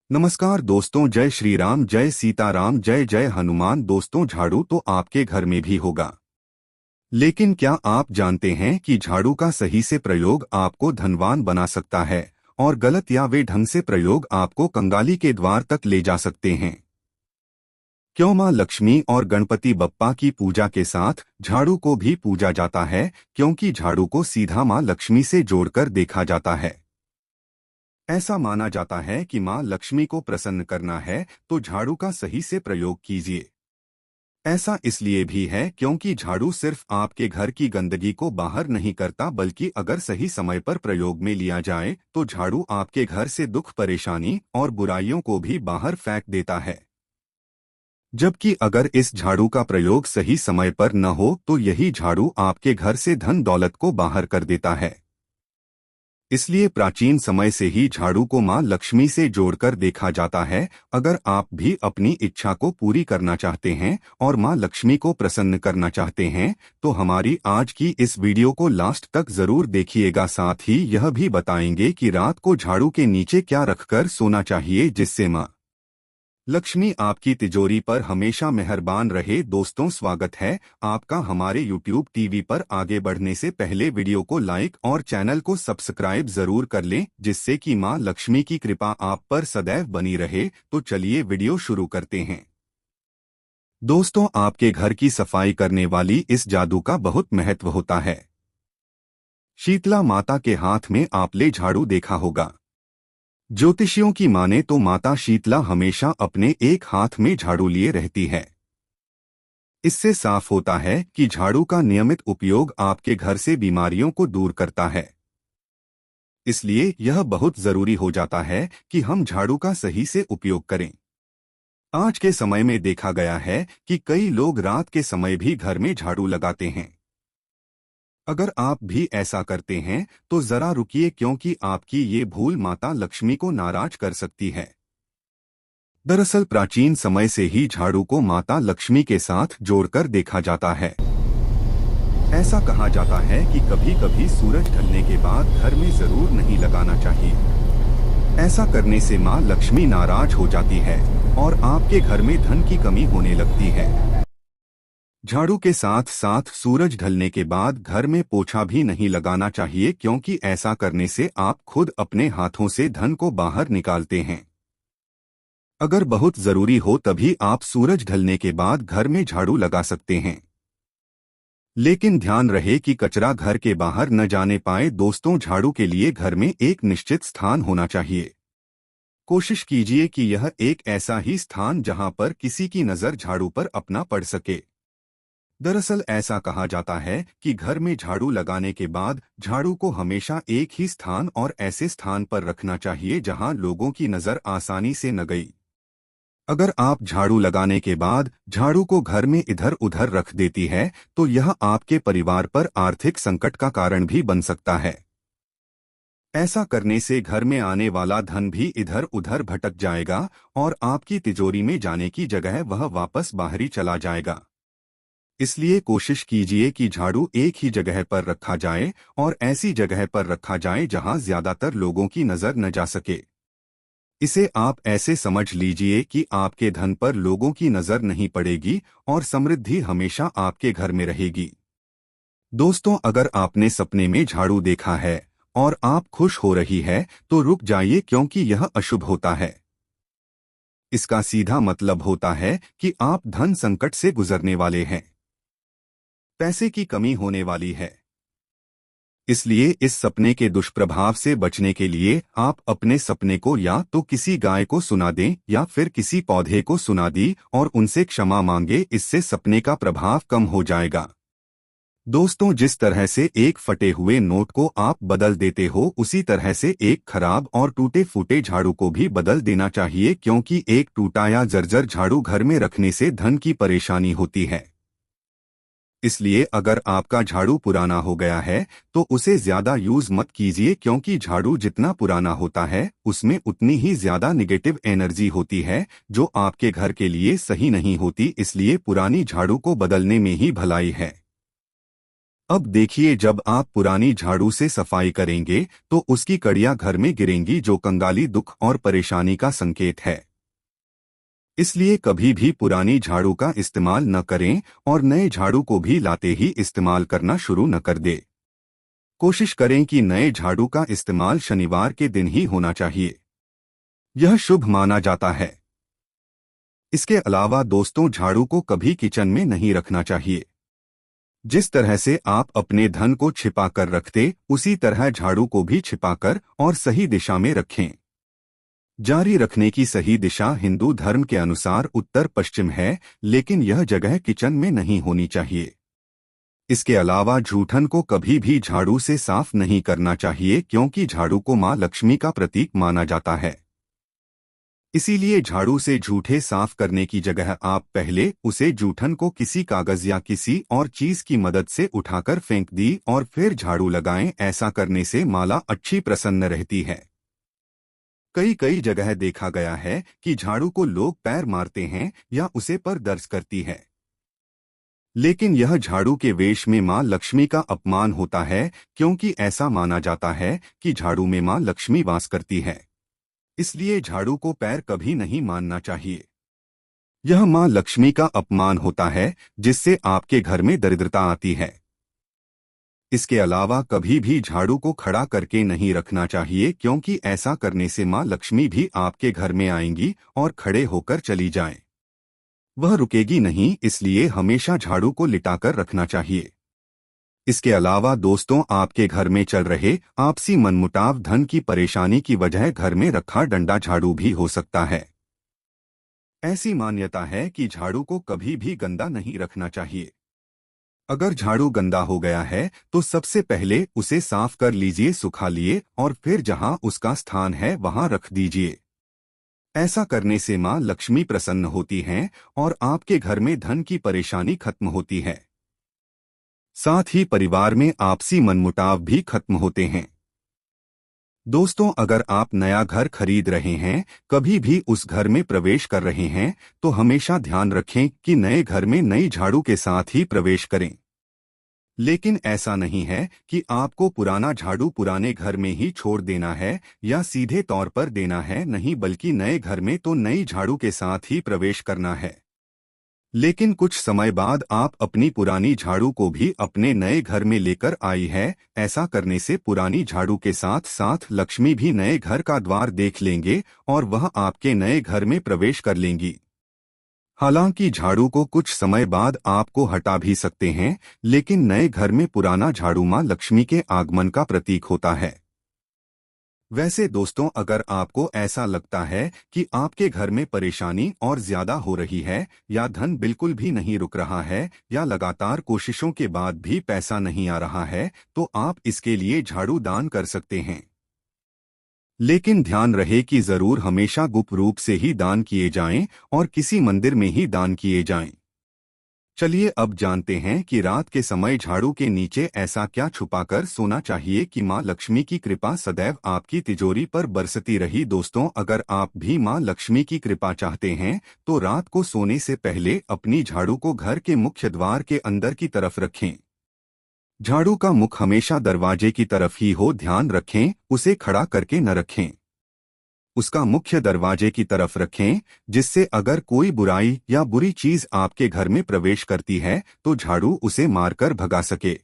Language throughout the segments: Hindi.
नमस्कार दोस्तों, जय श्री राम, जय सीताराम, जय जय हनुमान। दोस्तों, झाड़ू तो आपके घर में भी होगा, लेकिन क्या आप जानते हैं कि झाड़ू का सही से प्रयोग आपको धनवान बना सकता है और गलत या वे ढंग से प्रयोग आपको कंगाली के द्वार तक ले जा सकते हैं। क्यों माँ लक्ष्मी और गणपति बप्पा की पूजा के साथ झाड़ू को भी पूजा जाता है? क्योंकि झाड़ू को सीधा माँ लक्ष्मी से जोड़कर देखा जाता है। ऐसा माना जाता है कि माँ लक्ष्मी को प्रसन्न करना है तो झाड़ू का सही से प्रयोग कीजिए। ऐसा इसलिए भी है क्योंकि झाड़ू सिर्फ आपके घर की गंदगी को बाहर नहीं करता, बल्कि अगर सही समय पर प्रयोग में लिया जाए तो झाड़ू आपके घर से दुख, परेशानी और बुराइयों को भी बाहर फेंक देता है। जबकि अगर इस झाड़ू का प्रयोग सही समय पर न हो तो यही झाड़ू आपके घर से धन दौलत को बाहर कर देता है। इसलिए प्राचीन समय से ही झाड़ू को माँ लक्ष्मी से जोड़कर देखा जाता है। अगर आप भी अपनी इच्छा को पूरी करना चाहते हैं और माँ लक्ष्मी को प्रसन्न करना चाहते हैं तो हमारी आज की इस वीडियो को लास्ट तक जरूर देखिएगा। साथ ही यह भी बताएंगे कि रात को झाड़ू के नीचे क्या रखकर सोना चाहिए जिससे माँ लक्ष्मी आपकी तिजोरी पर हमेशा मेहरबान रहे। दोस्तों, स्वागत है आपका हमारे YouTube टीवी पर। आगे बढ़ने से पहले वीडियो को लाइक और चैनल को सब्सक्राइब जरूर कर लें, जिससे कि मां लक्ष्मी की कृपा आप पर सदैव बनी रहे। तो चलिए वीडियो शुरू करते हैं। दोस्तों, आपके घर की सफाई करने वाली इस जादू का बहुत महत्व होता है। शीतला माता के हाथ में आपने झाड़ू देखा होगा। ज्योतिषियों की माने तो माता शीतला हमेशा अपने एक हाथ में झाड़ू लिए रहती है। इससे साफ होता है कि झाड़ू का नियमित उपयोग आपके घर से बीमारियों को दूर करता है। इसलिए यह बहुत जरूरी हो जाता है कि हम झाड़ू का सही से उपयोग करें। आज के समय में देखा गया है कि कई लोग रात के समय भी घर में झाड़ू लगाते हैं। अगर आप भी ऐसा करते हैं तो जरा रुकिए, क्योंकि आपकी ये भूल माता लक्ष्मी को नाराज कर सकती है। दरअसल प्राचीन समय से ही झाड़ू को माता लक्ष्मी के साथ जोड़कर देखा जाता है। ऐसा कहा जाता है कि कभी कभी सूरज ढलने के बाद घर में जरूर नहीं लगाना चाहिए। ऐसा करने से माँ लक्ष्मी नाराज हो जाती है और आपके घर में धन की कमी होने लगती है। झाड़ू के साथ साथ सूरज ढलने के बाद घर में पोछा भी नहीं लगाना चाहिए, क्योंकि ऐसा करने से आप खुद अपने हाथों से धन को बाहर निकालते हैं। अगर बहुत जरूरी हो तभी आप सूरज ढलने के बाद घर में झाड़ू लगा सकते हैं, लेकिन ध्यान रहे कि कचरा घर के बाहर न जाने पाए। दोस्तों, झाड़ू के लिए घर में एक निश्चित स्थान होना चाहिए। कोशिश कीजिए कि यह एक ऐसा ही स्थान जहां पर किसी की नजर झाड़ू पर अपना पड़ सके। दरअसल ऐसा कहा जाता है कि घर में झाड़ू लगाने के बाद झाड़ू को हमेशा एक ही स्थान और ऐसे स्थान पर रखना चाहिए जहां लोगों की नजर आसानी से न गई। अगर आप झाड़ू लगाने के बाद झाड़ू को घर में इधर उधर रख देती है तो यह आपके परिवार पर आर्थिक संकट का कारण भी बन सकता है। ऐसा करने से घर में आने वाला धन भी इधर उधर भटक जाएगा और आपकी तिजोरी में जाने की जगह वह वापस बाहरी चला जाएगा। इसलिए कोशिश कीजिए कि झाड़ू एक ही जगह पर रखा जाए और ऐसी जगह पर रखा जाए जहां ज्यादातर लोगों की नजर न जा सके। इसे आप ऐसे समझ लीजिए कि आपके धन पर लोगों की नजर नहीं पड़ेगी और समृद्धि हमेशा आपके घर में रहेगी। दोस्तों, अगर आपने सपने में झाड़ू देखा है और आप खुश हो रही है तो रुक जाइए, क्योंकि यह अशुभ होता है। इसका सीधा मतलब होता है कि आप धन संकट से गुजरने वाले हैं, पैसे की कमी होने वाली है। इसलिए इस सपने के दुष्प्रभाव से बचने के लिए आप अपने सपने को या तो किसी गाय को सुना दें या फिर किसी पौधे को सुना दी और उनसे क्षमा मांगे। इससे सपने का प्रभाव कम हो जाएगा। दोस्तों, जिस तरह से एक फटे हुए नोट को आप बदल देते हो, उसी तरह से एक खराब और टूटे फूटे झाड़ू को भी बदल देना चाहिए, क्योंकि एक टूटा या जर्जर झाड़ू घर में रखने से धन की परेशानी होती है। इसलिए अगर आपका झाड़ू पुराना हो गया है तो उसे ज्यादा यूज मत कीजिए, क्योंकि झाड़ू जितना पुराना होता है उसमें उतनी ही ज्यादा नेगेटिव एनर्जी होती है जो आपके घर के लिए सही नहीं होती। इसलिए पुरानी झाड़ू को बदलने में ही भलाई है। अब देखिए, जब आप पुरानी झाड़ू से सफाई करेंगे तो उसकी कड़ियां घर में गिरेंगी, जो कंगाली, दुख और परेशानी का संकेत है। इसलिए कभी भी पुरानी झाड़ू का इस्तेमाल न करें और नए झाड़ू को भी लाते ही इस्तेमाल करना शुरू न कर दे। कोशिश करें कि नए झाड़ू का इस्तेमाल शनिवार के दिन ही होना चाहिए, यह शुभ माना जाता है। इसके अलावा दोस्तों, झाड़ू को कभी किचन में नहीं रखना चाहिए। जिस तरह से आप अपने धन को छिपा कर रखते, उसी तरह झाड़ू को भी छिपाकर और सही दिशा में रखें। जारी रखने की सही दिशा हिंदू धर्म के अनुसार उत्तर पश्चिम है, लेकिन यह जगह किचन में नहीं होनी चाहिए। इसके अलावा जूठन को कभी भी झाड़ू से साफ नहीं करना चाहिए, क्योंकि झाड़ू को मां लक्ष्मी का प्रतीक माना जाता है। इसीलिए झाड़ू से जूठे साफ करने की जगह आप पहले उसे जूठन को किसी कागज या किसी और चीज की मदद से उठाकर फेंक दी और फिर झाड़ू लगाएं। ऐसा करने से माला अच्छी प्रसन्न रहती है। कई जगह देखा गया है कि झाड़ू को लोग पैर मारते हैं या उसे पर दर्ज करती है, लेकिन यह झाड़ू के वेश में मां लक्ष्मी का अपमान होता है, क्योंकि ऐसा माना जाता है कि झाड़ू में मां लक्ष्मी वास करती है। इसलिए झाड़ू को पैर कभी नहीं मानना चाहिए। यह मां लक्ष्मी का अपमान होता है, जिससे आपके घर में दरिद्रता आती है। इसके अलावा कभी भी झाड़ू को खड़ा करके नहीं रखना चाहिए, क्योंकि ऐसा करने से मां लक्ष्मी भी आपके घर में आएंगी और खड़े होकर चली जाएं। वह रुकेगी नहीं, इसलिए हमेशा झाड़ू को लिटाकर रखना चाहिए। इसके अलावा दोस्तों, आपके घर में चल रहे आपसी मनमुटाव, धन की परेशानी की वजह घर में रखा डंडा झाड़ू भी हो सकता है। ऐसी मान्यता है कि झाड़ू को कभी भी गंदा नहीं रखना चाहिए। अगर झाड़ू गंदा हो गया है तो सबसे पहले उसे साफ कर लीजिए, सुखा लिए और फिर जहां उसका स्थान है वहां रख दीजिए। ऐसा करने से मां लक्ष्मी प्रसन्न होती हैं और आपके घर में धन की परेशानी खत्म होती है। साथ ही परिवार में आपसी मनमुटाव भी खत्म होते हैं। दोस्तों, अगर आप नया घर खरीद रहे हैं, कभी भी उस घर में प्रवेश कर रहे हैं, तो हमेशा ध्यान रखें कि नए घर में नई झाड़ू के साथ ही प्रवेश करें। लेकिन ऐसा नहीं है कि आपको पुराना झाड़ू पुराने घर में ही छोड़ देना है या सीधे तौर पर देना है, नहीं, बल्कि नए घर में तो नई झाड़ू के साथ ही प्रवेश करना है। लेकिन कुछ समय बाद आप अपनी पुरानी झाड़ू को भी अपने नए घर में लेकर आई है। ऐसा करने से पुरानी झाड़ू के साथ साथ लक्ष्मी भी नए घर का द्वार देख लेंगे और वह आपके नए घर में प्रवेश कर लेंगी। हालांकि झाड़ू को कुछ समय बाद आपको हटा भी सकते हैं, लेकिन नए घर में पुराना झाड़ू मां लक्ष्मी के आगमन का प्रतीक होता है। वैसे दोस्तों, अगर आपको ऐसा लगता है कि आपके घर में परेशानी और ज्यादा हो रही है, या धन बिल्कुल भी नहीं रुक रहा है, या लगातार कोशिशों के बाद भी पैसा नहीं आ रहा है, तो आप इसके लिए झाड़ू दान कर सकते हैं। लेकिन ध्यान रहे कि जरूर हमेशा गुप्त रूप से ही दान किए जाएं और किसी मंदिर में ही दान किए जाएं। चलिए अब जानते हैं कि रात के समय झाड़ू के नीचे ऐसा क्या छुपाकर सोना चाहिए कि मां लक्ष्मी की कृपा सदैव आपकी तिजोरी पर बरसती रही। दोस्तों, अगर आप भी मां लक्ष्मी की कृपा चाहते हैं तो रात को सोने से पहले अपनी झाड़ू को घर के मुख्य द्वार के अंदर की तरफ रखें। झाड़ू का मुख हमेशा दरवाजे की तरफ ही हो, ध्यान रखें उसे खड़ा करके न रखें। उसका मुख्य दरवाजे की तरफ रखें, जिससे अगर कोई बुराई या बुरी चीज आपके घर में प्रवेश करती है तो झाड़ू उसे मारकर भगा सके।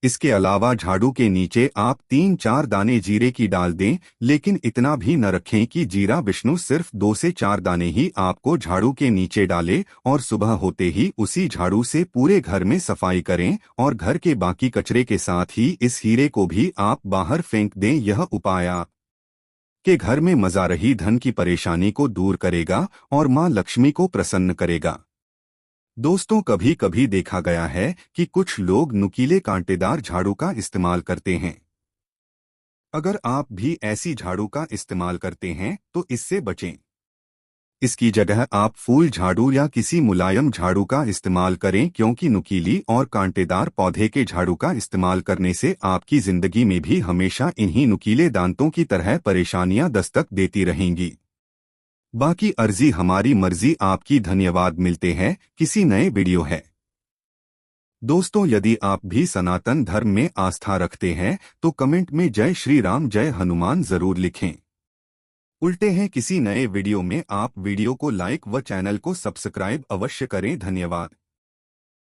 इसके अलावा झाड़ू के नीचे आप 3-4 दाने जीरे की डाल दें, लेकिन इतना भी न रखें कि जीरा विष्णु, सिर्फ 2 से 4 दाने ही आपको झाड़ू के नीचे डाले और सुबह होते ही उसी झाड़ू से पूरे घर में सफाई करें और घर के बाकी कचरे के साथ ही इस हीरे को भी आप बाहर फेंक दें। यह उपाय के घर में मजा रही धन की परेशानी को दूर करेगा और मां लक्ष्मी को प्रसन्न करेगा। दोस्तों, कभी कभी देखा गया है कि कुछ लोग नुकीले कांटेदार झाड़ू का इस्तेमाल करते हैं। अगर आप भी ऐसी झाड़ू का इस्तेमाल करते हैं तो इससे बचें। इसकी जगह आप फूल झाड़ू या किसी मुलायम झाड़ू का इस्तेमाल करें, क्योंकि नुकीली और कांटेदार पौधे के झाड़ू का इस्तेमाल करने से आपकी जिंदगी में भी हमेशा इन्हीं नुकीले दांतों की तरह परेशानियां दस्तक देती रहेंगी। बाकी अर्जी हमारी मर्जी। आपकी धन्यवाद। मिलते हैं किसी नए वीडियो है। दोस्तों, यदि आप भी सनातन धर्म में आस्था रखते हैं तो कमेंट में जय श्री राम जय हनुमान जरूर लिखें। उल्टे हैं किसी नए वीडियो में। आप वीडियो को लाइक व चैनल को सब्सक्राइब अवश्य करें। धन्यवाद।